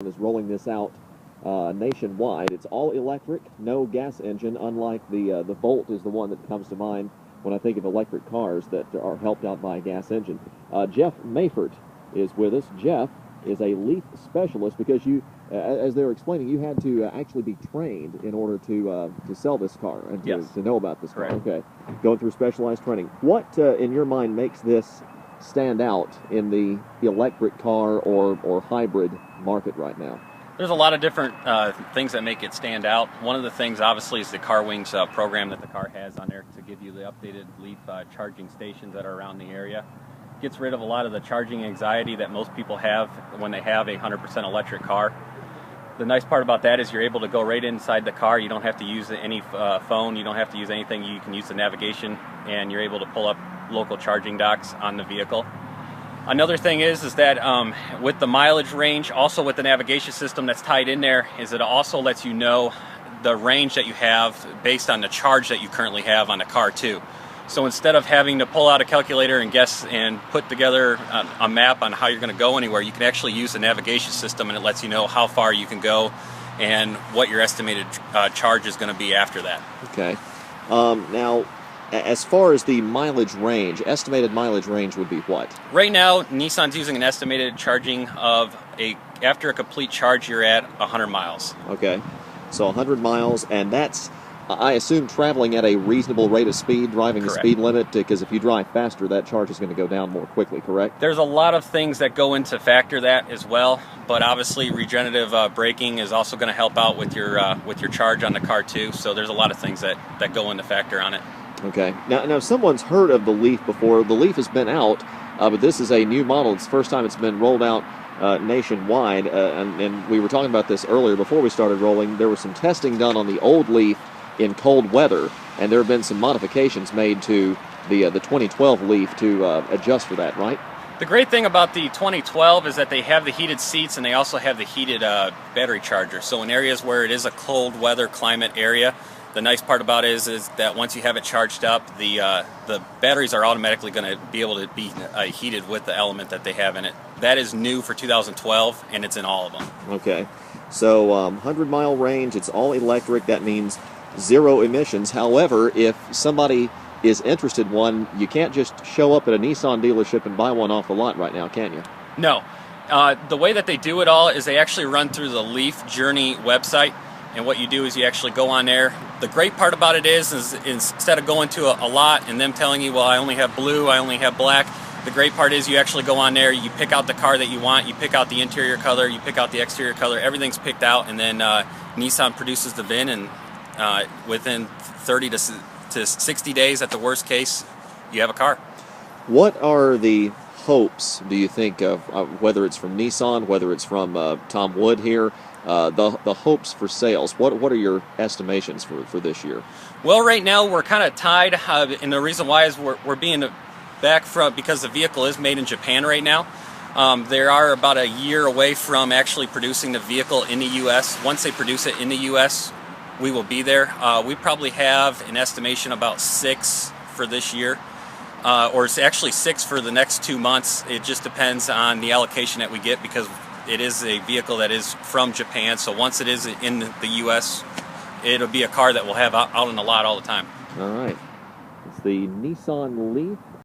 is rolling this out nationwide. It's all electric, no gas engine, unlike the Volt is the one that comes to mind when I think of electric cars that are helped out by a gas engine. Jeff Maifert is with us. Jeff is a leaf specialist because you, as they were explaining, you had to actually be trained in order to sell this car and to know about this car. Correct. Okay, going through specialized training. What, in your mind, makes this stand out in the electric car or hybrid market right now? There's a lot of different things that make it stand out. One of the things, obviously, is the Car Wings program that the car has on there to give you the updated leaf charging stations that are around the area. Gets rid of a lot of the charging anxiety that most people have when they have a 100% electric car. The nice part about that is you're able to go right inside the car. You don't have to use any phone. You don't have to use anything. You can use the navigation, and you're able to pull up local charging docks on the vehicle. Another thing is that with the mileage range, also with the navigation system that's tied in there, is it also lets you know the range that you have based on the charge that you currently have on the car too. So instead of having to pull out a calculator and guess and put together a map on how you're going to go anywhere, you can actually use the navigation system, and it lets you know how far you can go and what your estimated charge is going to be after that. Okay. Now, as far as the mileage range, estimated mileage range would be what? Right now, Nissan's using an estimated charging of after a complete charge, you're at 100 miles. Okay. So 100 miles, and that's, I assume, traveling at a reasonable rate of speed, driving Correct. the speed limit, because if you drive faster, that charge is going to go down more quickly, correct? There's a lot of things that go into factor that as well, but obviously regenerative braking is also going to help out with your charge on the car too, so there's a lot of things that go into factor on it. Okay. Now someone's heard of the Leaf before. The Leaf has been out, but this is a new model. It's the first time it's been rolled out nationwide, and we were talking about this earlier before we started rolling. There was some testing done on the old Leaf in cold weather, and there have been some modifications made to the 2012 Leaf to adjust for that, right? The great thing about the 2012 is that they have the heated seats, and they also have the heated battery charger. So in areas where it is a cold weather climate area, the nice part about it is that once you have it charged up, the batteries are automatically going to be able to be heated with the element that they have in it. That is new for 2012, and it's in all of them. Okay. So 100-mile range, it's all electric. That means zero emissions. However, if somebody is interested in one, you can't just show up at a Nissan dealership and buy one off the lot right now, can you? No. The way that they do it all is they actually run through the Leaf Journey website. And what you do is you actually go on there. The great part about it is instead of going to a lot and them telling you, well, I only have blue, I only have black, the great part is you actually go on there, you pick out the car that you want, you pick out the interior color, you pick out the exterior color, everything's picked out, and then Nissan produces the VIN, and within 30 to 60 days at the worst case, you have a car. What are the hopes, do you think, of whether it's from Nissan, whether it's from Tom Wood here, the hopes for sales? What are your estimations for this year? Well, right now we're kind of tied, and the reason why is we're being back from, because the vehicle is made in Japan right now. They are about a year away from actually producing the vehicle in the U.S. Once they produce it in the U.S., we will be there. We probably have an estimation about 6 for this year. Or it's actually 6 for the next 2 months. It just depends on the allocation that we get, because it is a vehicle that is from Japan. So once it is in the U.S., it'll be a car that we'll have out on the lot all the time. All right. It's the Nissan Leaf